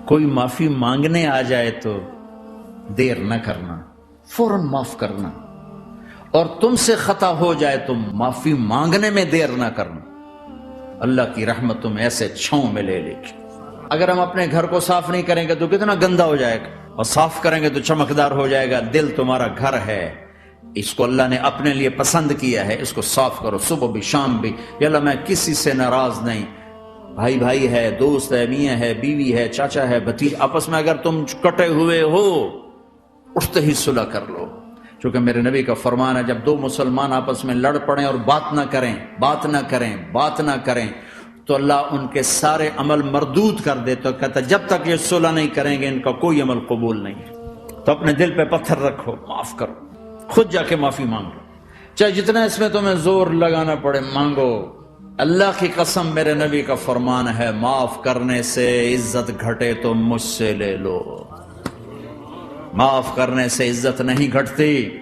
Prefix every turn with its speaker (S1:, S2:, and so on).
S1: کوئی معافی مانگنے آ جائے تو دیر نہ کرنا، فوراً معاف کرنا، اور تم سے خطا ہو جائے تو معافی مانگنے میں دیر نہ کرنا۔ اللہ کی رحمت تم ایسے چھاؤں میں لے لے گی۔ اگر ہم اپنے گھر کو صاف نہیں کریں گے تو کتنا گندا ہو جائے گا، اور صاف کریں گے تو چمکدار ہو جائے گا۔ دل تمہارا گھر ہے، اس کو اللہ نے اپنے لیے پسند کیا ہے، اس کو صاف کرو صبح بھی شام بھی۔ یا اللہ میں کسی سے ناراض نہیں، بھائی بھائی ہے، دوست ہے، میاں ہے، بیوی ہے، چاچا ہے، بھتیجا، آپس میں اگر تم کٹے ہوئے ہو اٹھتے ہی صلح کر لو۔ چونکہ میرے نبی کا فرمان ہے جب دو مسلمان آپس میں لڑ پڑیں اور بات نہ کریں تو اللہ ان کے سارے عمل مردود کر دے، تو کہتا جب تک یہ صلح نہیں کریں گے ان کا کوئی عمل قبول نہیں ہے۔ تو اپنے دل پہ پتھر رکھو، معاف کرو، خود جا کے معافی مانگو، چاہے جتنا اس میں تمہیں زور لگانا پڑے مانگو۔ اللہ کی قسم میرے نبی کا فرمان ہے معاف کرنے سے عزت گھٹے تو مجھ سے لے لو، معاف کرنے سے عزت نہیں گھٹتی۔